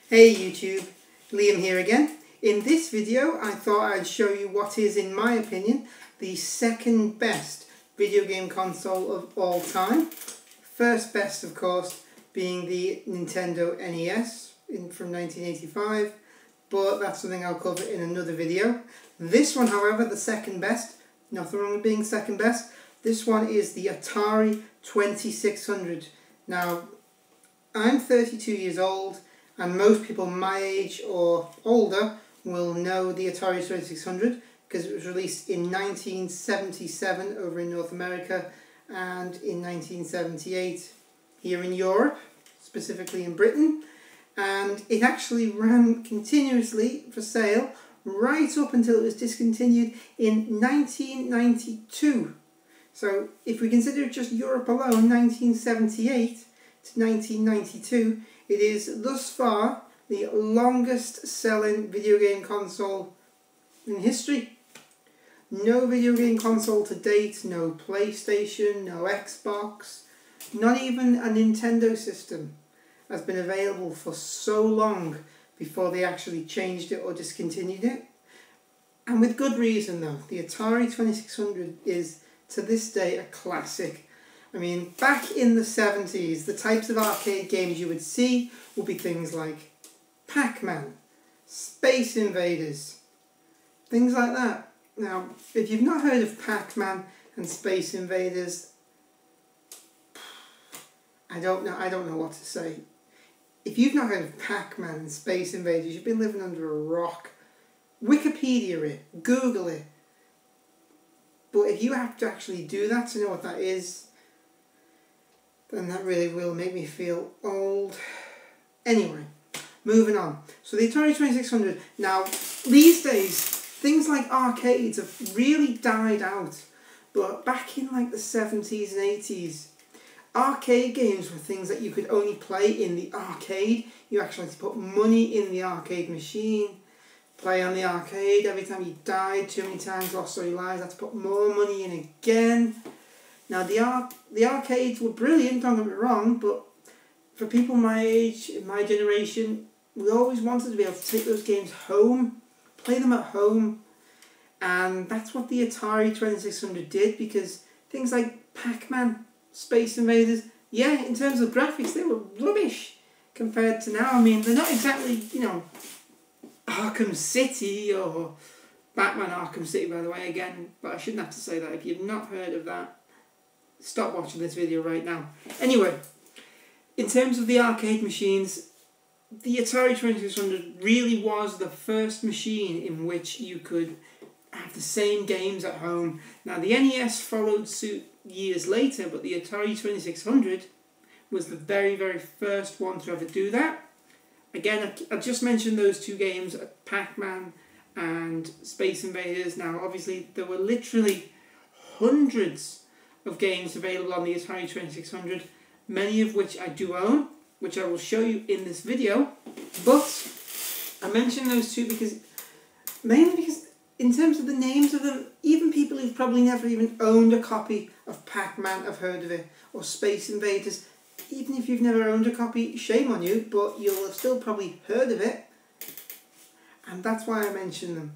Hey YouTube, Liam here again. In this video I thought I'd show you what is, in my opinion, the second best video game console of all time. First best, of course, being the Nintendo NES from 1985, but that's something I'll cover in another video. This one, however, the second best, nothing wrong with being second best, this one is the Atari 2600. Now, I'm 32 years old, and most people my age or older will know the Atari 2600 because it was released in 1977 over in North America and in 1978 here in Europe, specifically in Britain. And it actually ran continuously for sale right up until it was discontinued in 1992. So if we consider just Europe alone, 1978 to 1992, it is thus far the longest selling video game console in history. No video game console to date, no PlayStation, no Xbox, not even a Nintendo system has been available for so long before they actually changed it or discontinued it. And with good reason though. The Atari 2600 is to this day a classic. I mean, back in the 70s, the types of arcade games you would see would be things like Pac-Man, Space Invaders, things like that. Now, if you've not heard of Pac-Man and Space Invaders, I don't know what to say. If you've not heard of Pac-Man and Space Invaders, you've been living under a rock. Wikipedia it, Google it. But if you have to actually do that to know what that is, then that really will make me feel old. Anyway, moving on. So the Atari 2600. Now, these days, things like arcades have really died out. But back in like the 70s and 80s, arcade games were things that you could only play in the arcade. You actually had to put money in the arcade machine, play on the arcade. Every time you died too many times, lost all your lives, had to put more money in again. Now, the arcades were brilliant, don't get me wrong, but for people my age, in my generation, we always wanted to be able to take those games home, play them at home, and that's what the Atari 2600 did, because things like Pac-Man, Space Invaders, yeah, in terms of graphics, they were rubbish compared to now. I mean, they're not exactly, Arkham City or Batman Arkham City, by the way, again, but I shouldn't have to say that. If you've not heard of that, stop watching this video right now. Anyway, in terms of the arcade machines, the Atari 2600 really was the first machine in which you could have the same games at home. Now, the NES followed suit years later, but the Atari 2600 was the very, very first one to ever do that. Again, I just mentioned those two games, Pac-Man and Space Invaders. Now, obviously, there were literally hundreds of games available on the Atari 2600, many of which I do own, which I will show you in this video. But I mention those two mainly because in terms of the names of them, even people who've probably never even owned a copy of Pac-Man have heard of it, or Space Invaders. Even if you've never owned a copy, shame on you, but you'll have still probably heard of it. And that's why I mention them.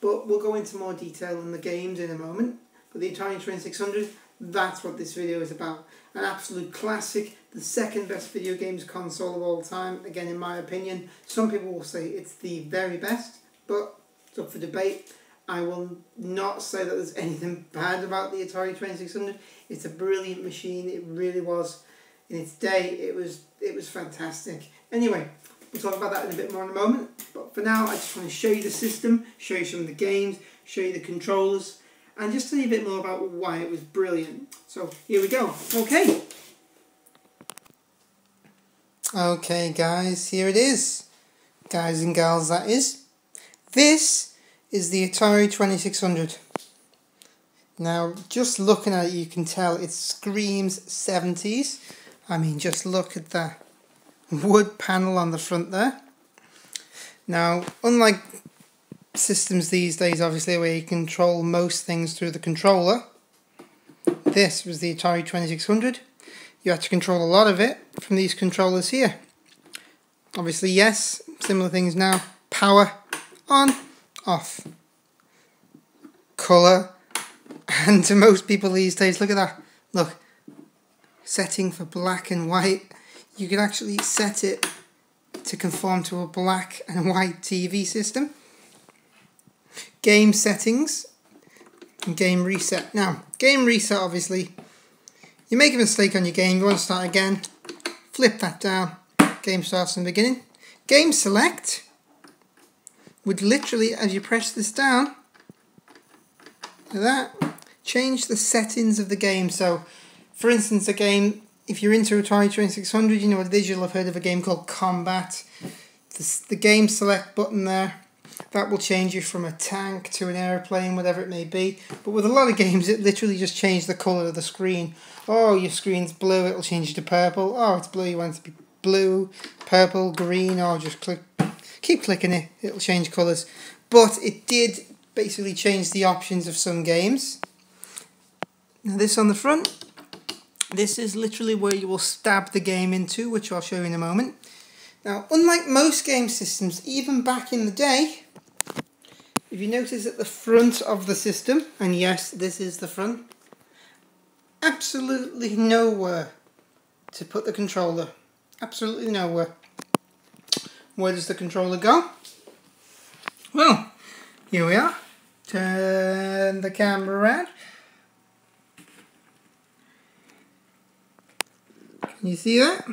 But we'll go into more detail on the games in a moment. But the Atari 2600, that's what this video is about. An absolute classic, the second best video games console of all time. Again, in my opinion, some people will say it's the very best, but it's up for debate. I will not say that there's anything bad about the Atari 2600. It's a brilliant machine. It really was. In its day, it was fantastic. Anyway, we'll talk about that in a bit more in a moment. But for now, I just want to show you the system, show you some of the games, show you the controllers, and just tell you a bit more about why it was brilliant. So, here we go. Okay. Okay, guys, here it is. Guys and gals, that is. This is the Atari 2600. Now, just looking at it, you can tell it screams 70s. I mean, just look at the wood panel on the front there. Now, unlike systems these days, obviously, where you control most things through the controller, this was the Atari 2600. You had to control a lot of it from these controllers here. Obviously, yes, similar things now. Power, on, off. Colour, and to most people these days, look at that. Look, setting for black and white. You could actually set it to conform to a black and white TV system. Game settings and game reset. Now, game reset, obviously, you make a mistake on your game, you want to start again, flip that down, game starts from the beginning. Game select would literally, as you press this down, like that, change the settings of the game. So, for instance, a game, if you're into Atari 2600, you know what it is, you'll have heard of a game called Combat. The game select button there, that will change you from a tank to an airplane, whatever it may be. But with a lot of games, it literally just changes the colour of the screen. Oh, your screen's blue, it'll change to purple. Oh, it's blue, you want it to be blue, purple, green, or just keep clicking it, it'll change colours. But it did basically change the options of some games. Now this on the front, this is literally where you will stab the game into, which I'll show you in a moment. Now, unlike most game systems, even back in the day, if you notice at the front of the system, and yes, this is the front, absolutely nowhere to put the controller. Absolutely nowhere. Where does the controller go? Well, here we are. Turn the camera around. Can you see that?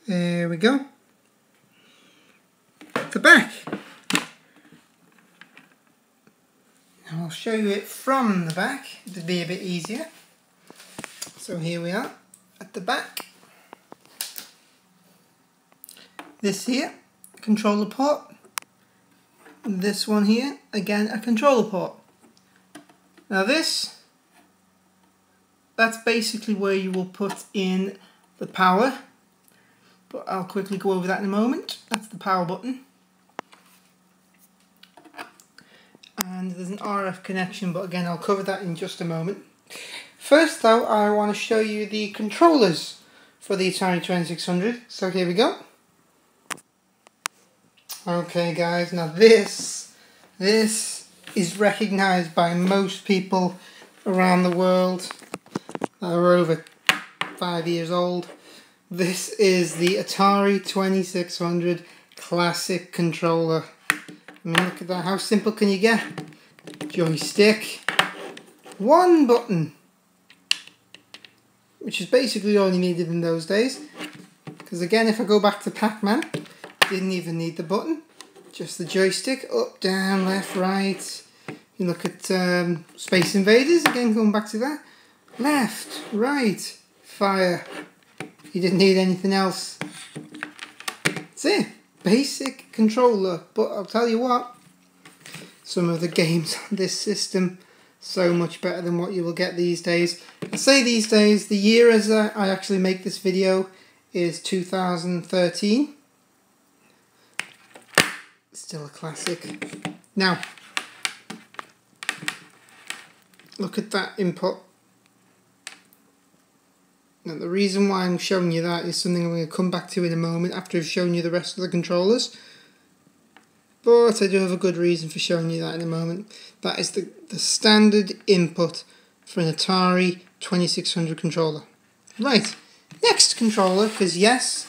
There we go. The back. Now I'll show you it from the back to be a bit easier. So here we are at the back. This here, controller port. This one here, again a controller port. Now this, that's basically where you will put in the power. But I'll quickly go over that in a moment. That's the power button. And there's an RF connection, but again I'll cover that in just a moment. First though, I want to show you the controllers for the Atari 2600. So here we go. Okay guys, now this is recognised by most people around the world that are over 5 years old. This is the Atari 2600 Classic controller. I mean, look at that, how simple can you get? Joystick, one button, which is basically all you needed in those days. Because again, if I go back to Pac-Man, didn't even need the button, just the joystick, up, down, left, right. You look at Space Invaders, again going back to that, left, right, fire. You didn't need anything else. That's it, basic controller. But I'll tell you what, some of the games on this system, so much better than what you will get these days. I say these days, the year as I actually make this video is 2013. Still a classic. Now, look at that input. Now the reason why I'm showing you that is something I'm going to come back to in a moment after I've shown you the rest of the controllers. But I do have a good reason for showing you that in a moment. That is the standard input for an Atari 2600 controller. Right, next controller, because yes,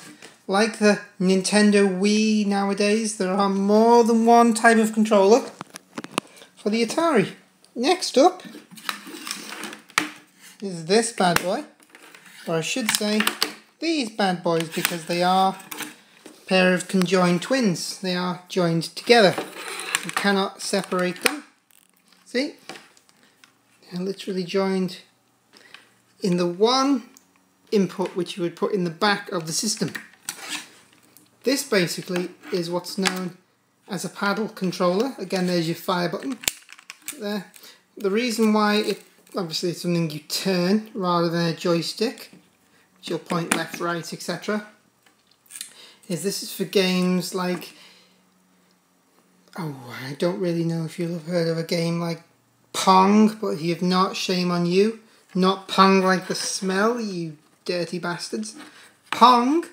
like the Nintendo Wii nowadays, there are more than one type of controller for the Atari. Next up is this bad boy, or I should say these bad boys, because they are a pair of conjoined twins. They are joined together. You cannot separate them. See? They're literally joined in the one input which you would put in the back of the system. This basically is what's known as a paddle controller. Again, there's your fire button there. The reason why obviously it's something you turn rather than a joystick, which you'll point left, right, etc., is this is for games like, oh, I don't really know if you'll have heard of a game like Pong, but if you have not, shame on you. Not Pong like the smell, you dirty bastards. Pong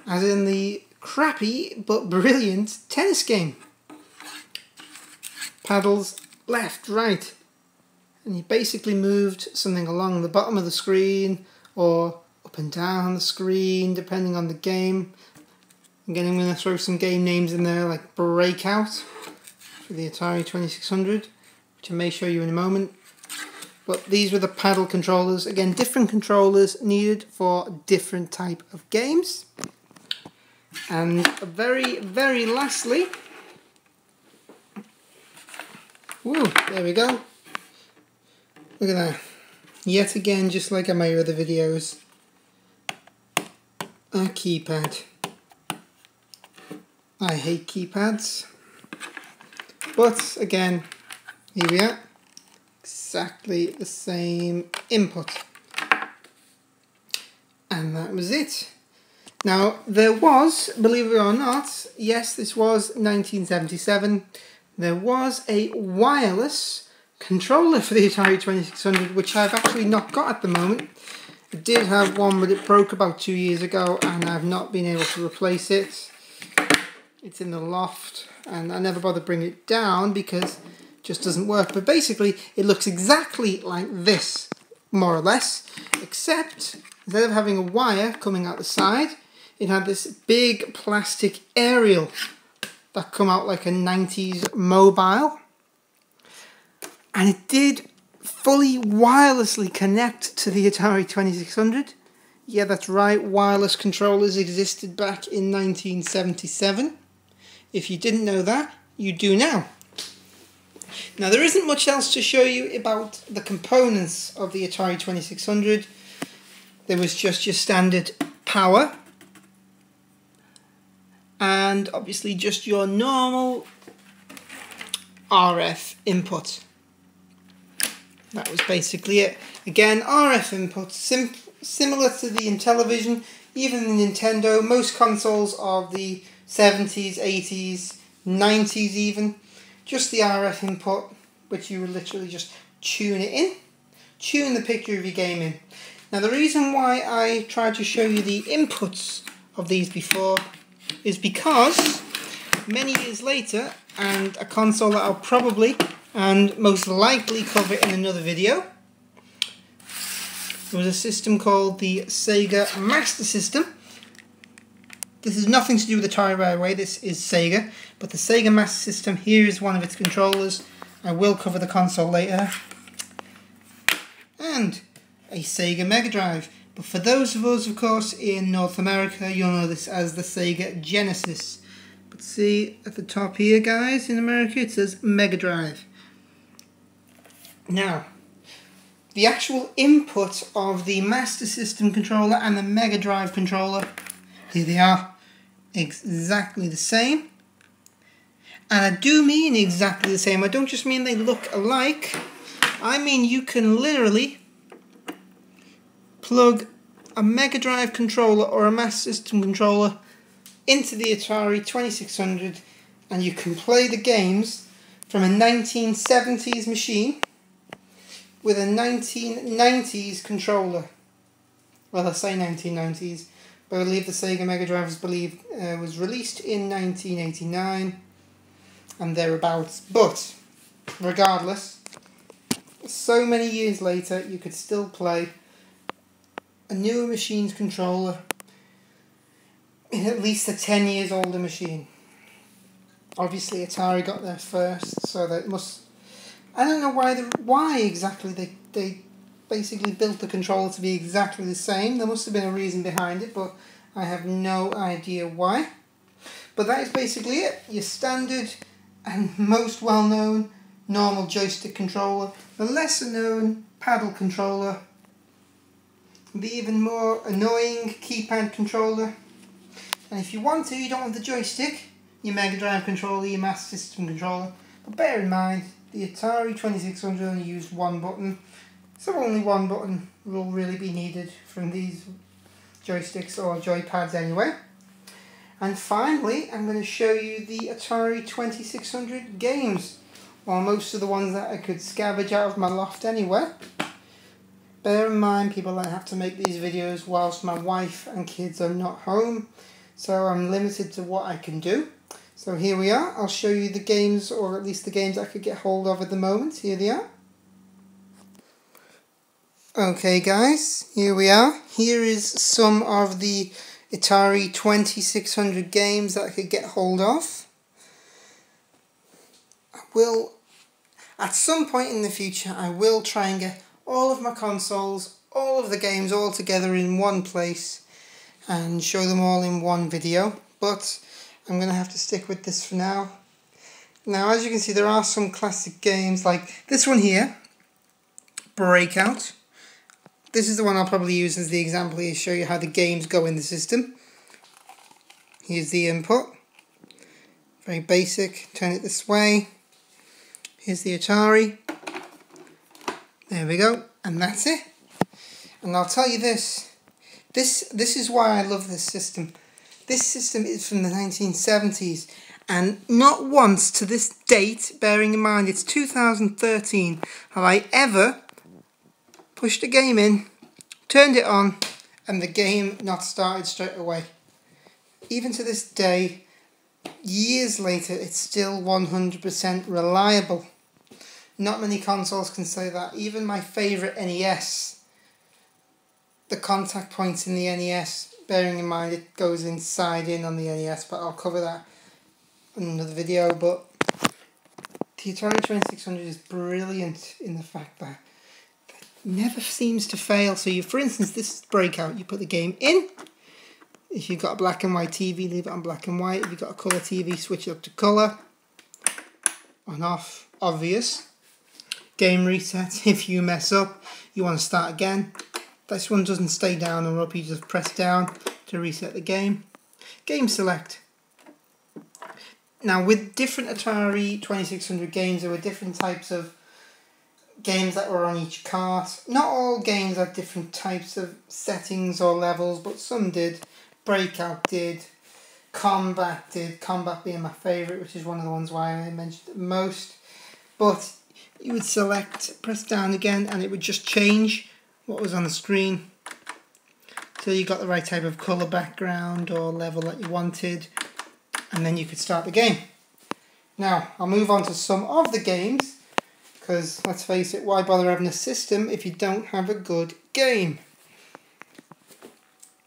as in the crappy but brilliant tennis game. Paddles left, right, and you basically moved something along the bottom of the screen or up and down the screen depending on the game. Again, I'm going to throw some game names in there like Breakout for the Atari 2600, which I may show you in a moment. But these were the paddle controllers. Again, different controllers needed for different type of games. And very, very lastly, woo, there we go. Look at that. Yet again, just like on my other videos, a keypad. I hate keypads. But again, here we are. Exactly the same input. And that was it. Now, there was, believe it or not, yes, this was 1977, there was a wireless controller for the Atari 2600, which I've actually not got at the moment. I did have one, but it broke about 2 years ago, and I've not been able to replace it. It's in the loft, and I never bother bringing it down because it just doesn't work. But basically, it looks exactly like this, more or less, except instead of having a wire coming out the side, it had this big plastic aerial that come out like a 90s mobile. And it did fully wirelessly connect to the Atari 2600. Yeah, that's right, wireless controllers existed back in 1977. If you didn't know that, you do now. Now, there isn't much else to show you about the components of the Atari 2600. There was just your standard power, and obviously just your normal RF input. That was basically it. Again, RF input, similar to the Intellivision, even the Nintendo, most consoles of the 70s, 80s, 90s even, just the RF input, which you would literally just tune it in, tune the picture of your game in. Now, the reason why I tried to show you the inputs of these before is because many years later, and a console that I'll probably and most likely cover in another video, there was a system called the Sega Master System. This has nothing to do with Atari, by the way, this is Sega, but the Sega Master System, here is one of its controllers. I will cover the console later. And a Sega Mega Drive. But for those of us, of course, in North America, you'll know this as the Sega Genesis. But see, at the top here, guys, in America, it says Mega Drive. Now, the actual input of the Master System controller and the Mega Drive controller, here they are, exactly the same. And I do mean exactly the same. I don't just mean they look alike. I mean you can literally plug a Mega Drive controller or a Master System controller into the Atari 2600 and you can play the games from a 1970s machine with a 1990s controller. Well, I say 1990s, but I believe the Sega Mega Drive was released in 1989 and thereabouts. But regardless, so many years later, you could still play a newer machine's controller in at least a 10 years older machine. Obviously, Atari got there first, so that must. I don't know why exactly they basically built the controller to be exactly the same. There must have been a reason behind it, but I have no idea why. But that is basically it. Your standard and most well-known normal joystick controller, the lesser-known paddle controller, the even more annoying keypad controller, and if you want to, you don't want the joystick, your Mega Drive controller, your Master System controller. But bear in mind, the Atari 2600 only used one button, so only one button will really be needed from these joysticks or joypads anyway. And finally, I'm going to show you the Atari 2600 games, or most of the ones that I could scavenge out of my loft anyway. Bear in mind, people, I have to make these videos whilst my wife and kids are not home, so I'm limited to what I can do. So here we are. I'll show you the games, or at least the games I could get hold of at the moment. Here they are. Okay guys, here we are. Here is some of the Atari 2600 games that I could get hold of. At some point in the future, I will try and get all of my consoles, all of the games all together in one place and show them all in one video, but I'm going to have to stick with this for now. Now, as you can see, there are some classic games like this one here, Breakout. This is the one I'll probably use as the example here to show you how the games go in the system. Here's the input. Very basic. Turn it this way. Here's the Atari. There we go. And that's it. And I'll tell you this. This is why I love this system. This system is from the 1970s. And not once to this date, bearing in mind it's 2013, have I ever pushed a game in, turned it on, and the game not started straight away. Even to this day, years later, it's still 100% reliable. Not many consoles can say that. Even my favourite NES, the contact points in the NES, bearing in mind it goes inside in on the NES, but I'll cover that in another video. But the Atari 2600 is brilliant in the fact that it never seems to fail. So for instance, this is Breakout. You put the game in. If you've got a black and white TV, leave it on black and white. If you've got a colour TV, switch it up to colour. On, off, obvious. Game reset. If you mess up, you want to start again. This one doesn't stay down or up, you just press down to reset the game. Game select. Now with different Atari 2600 games, there were different types of games that were on each cart. Not all games had different types of settings or levels, but some did. Breakout did. Combat did. Combat being my favourite, which is one of the ones why I mentioned it most. But you would select, press down again, and it would just change what was on the screen. So you got the right type of colour background or level that you wanted, and then you could start the game. Now, I'll move on to some of the games, because let's face it, why bother having a system if you don't have a good game?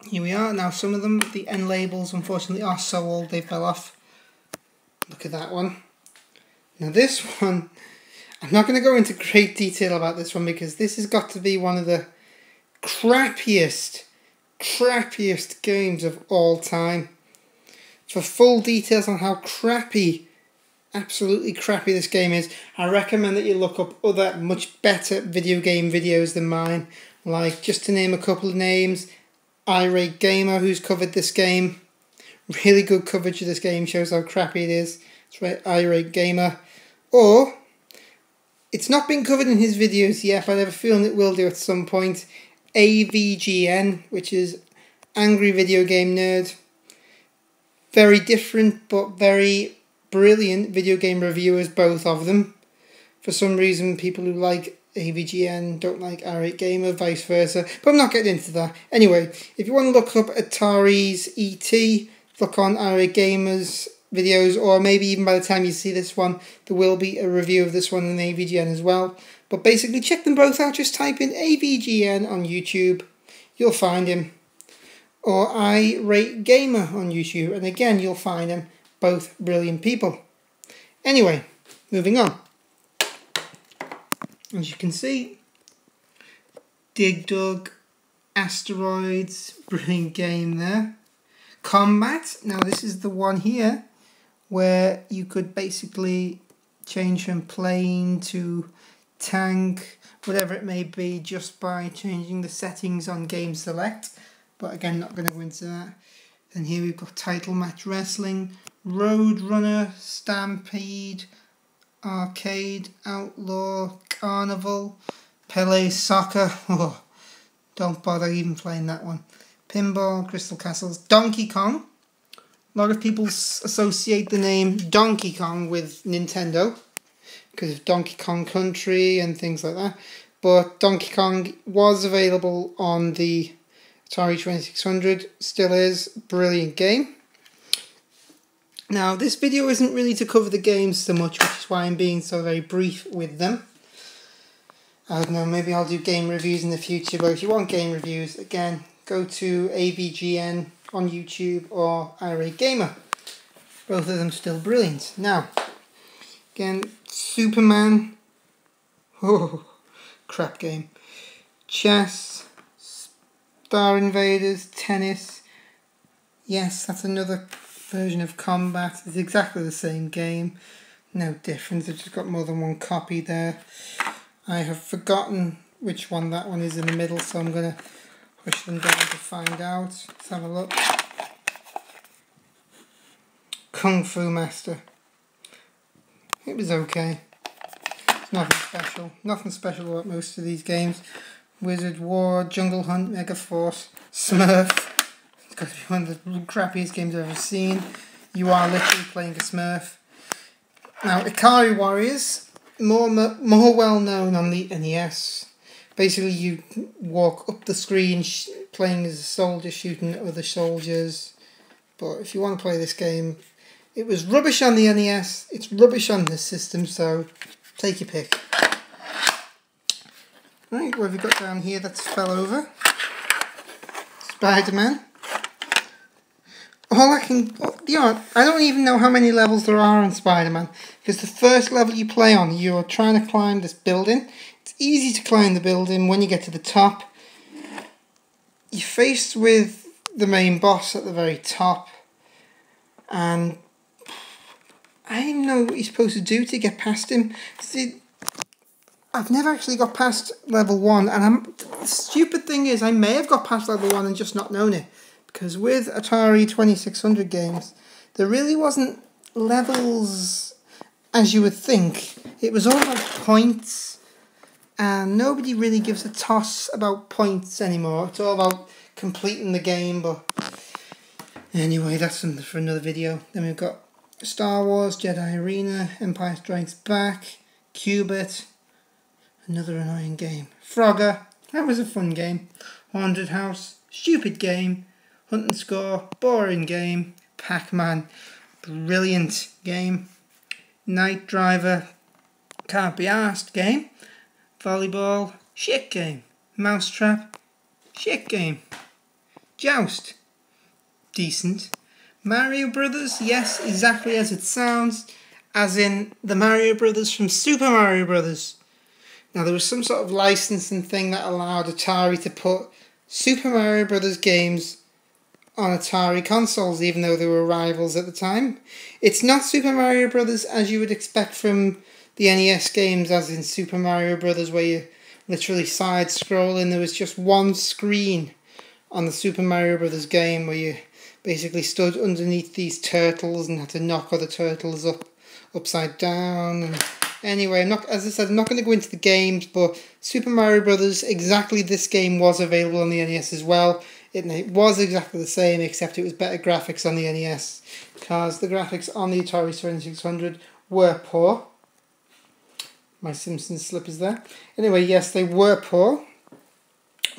Here we are. Now some of them, the end labels unfortunately are so old they fell off. Look at that one. Now this one, I'm not going to go into great detail about this one because this has got to be one of the crappiest games of all time. For full details on how crappy, absolutely crappy this game is, I recommend that you look up other much better video game videos than mine. Like, just to name a couple of names, Irate Gamer, who's covered this game. Really good coverage of this game, shows how crappy it is. It's right, Irate Gamer. Or, it's not been covered in his videos yet, but I have a feeling it will do at some point. AVGN, which is Angry Video Game Nerd. Very different, but very brilliant video game reviewers, both of them. For some reason, people who like AVGN don't like Irate Gamer, vice versa. But I'm not getting into that. Anyway, if you want to look up Atari's ET, look on Irate Gamer's videos, or maybe even by the time you see this one, there will be a review of this one in AVGN as well. But basically, check them both out. Just type in AVGN on YouTube. You'll find him. Or Irate Gamer on YouTube. And again, you'll find them. Both brilliant people. Anyway, moving on. As you can see, Dig Dug, Asteroids, brilliant game there. Combat, now this is the one here where you could basically change from plane to tank, whatever it may be, just by changing the settings on game select. But again, not going to go into that. Then here we've got Title Match Wrestling, Road Runner, Stampede, Arcade, Outlaw, Carnival, Pele Soccer. Oh, don't bother even playing that one. Pinball, Crystal Castles, Donkey Kong. A lot of people associate the name Donkey Kong with Nintendo because of Donkey Kong Country and things like that. But Donkey Kong was available on the Atari 2600, still is. Brilliant game. Now, this video isn't really to cover the games so much, which is why I'm being so very brief with them. I don't know, maybe I'll do game reviews in the future, but if you want game reviews, again, go to AVGN on YouTube or Irate Gamer. Both of them still brilliant. Now, again, Superman. Oh, crap game. Chess. Star Invaders. Tennis. Yes, that's another version of Combat. It's exactly the same game. No difference. I've just got more than one copy there. I have forgotten which one that one is in the middle, so I'm going to push them down to find out. Let's have a look. Kung Fu Master. It was okay. It's nothing special. Nothing special about most of these games. Wizard War, Jungle Hunt, Mega Force, Smurf. It's got to be one of the crappiest games I've ever seen. You are literally playing a Smurf. Now, Atari Warriors, more well known on the NES. Basically, you walk up the screen playing as a soldier, shooting at other soldiers. But if you want to play this game, it was rubbish on the NES. It's rubbish on this system, so take your pick. Right, what have we got down here that's fell over? Spider-Man. I don't even know how many levels there are on Spider-Man, because the first level you play on, you're trying to climb this building. It's easy to climb the building. When you get to the top, you're faced with the main boss at the very top, and I don't know what you're supposed to do to get past him. See, I've never actually got past level 1, and the stupid thing is I may have got past level 1 and just not known it. Because with Atari 2600 games, there really wasn't levels as you would think. It was all about points, and nobody really gives a toss about points anymore. It's all about completing the game, but anyway, that's something for another video. Then we've got Star Wars, Jedi Arena, Empire Strikes Back, Qubit, another annoying game. Frogger, that was a fun game. Haunted House, stupid game. Hunt and Score, boring game. Pac-Man, brilliant game. Night Driver, can't be arsed game. Volleyball, shit game. Mousetrap, shit game. Joust, decent. Mario Brothers, yes, exactly as it sounds, as in the Mario Brothers from Super Mario Brothers. Now there was some sort of licensing thing that allowed Atari to put Super Mario Brothers games on Atari consoles, even though they were rivals at the time. It's not Super Mario Brothers as you would expect from the NES games, as in Super Mario Brothers, where you literally side-scrolling. There was just one screen on the Super Mario Brothers game where you basically stood underneath these turtles and had to knock other turtles upside down. And anyway, as I said, I'm not going to go into the games, but Super Mario Brothers, exactly this game was available on the NES as well. It was exactly the same, except it was better graphics on the NES, because the graphics on the Atari 2600 were poor. My Simpsons slip is there. Anyway, yes, they were poor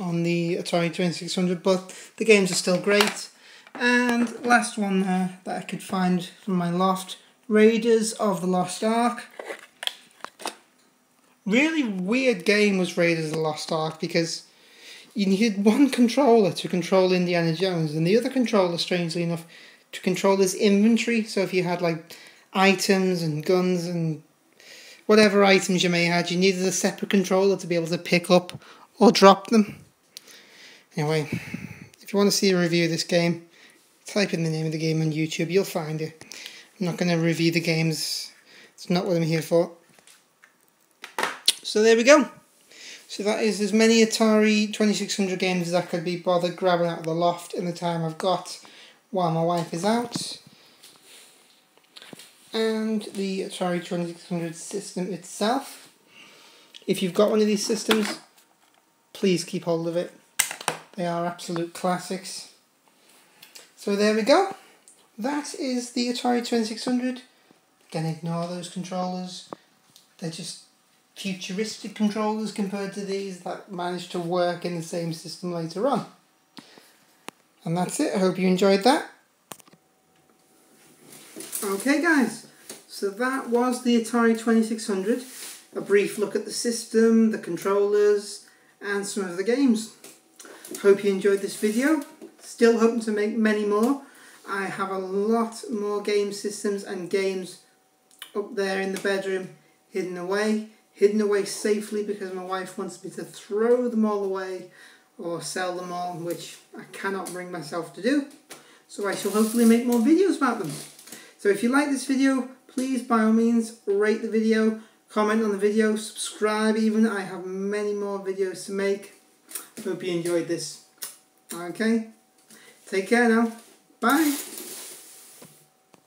on the Atari 2600, but the games are still great. And last one there that I could find from my loft, Raiders of the Lost Ark. Really weird game was Raiders of the Lost Ark, because you needed one controller to control Indiana Jones, and the other controller, strangely enough, to control his inventory. So if you had like items and guns and whatever items you may have, you needed a separate controller to be able to pick up or drop them. Anyway, if you want to see a review of this game, type in the name of the game on YouTube, you'll find it. I'm not going to review the games, it's not what I'm here for. So there we go. So that is as many Atari 2600 games as I could be bothered grabbing out of the loft in the time I've got while my wife is out. And the Atari 2600 system itself. If you've got one of these systems, please keep hold of it. They are absolute classics. So there we go. That is the Atari 2600. Again, ignore those controllers. They're just futuristic controllers compared to these that manage to work in the same system later on. And that's it. I hope you enjoyed that. Okay guys, so that was the Atari 2600. A brief look at the system, the controllers, and some of the games. Hope you enjoyed this video. Still hoping to make many more. I have a lot more game systems and games up there in the bedroom, hidden away safely because my wife wants me to throw them all away or sell them all, which I cannot bring myself to do. So I shall hopefully make more videos about them. So if you like this video, please by all means rate the video, comment on the video, subscribe even. I have many more videos to make. Hope you enjoyed this. Okay, take care now. Bye.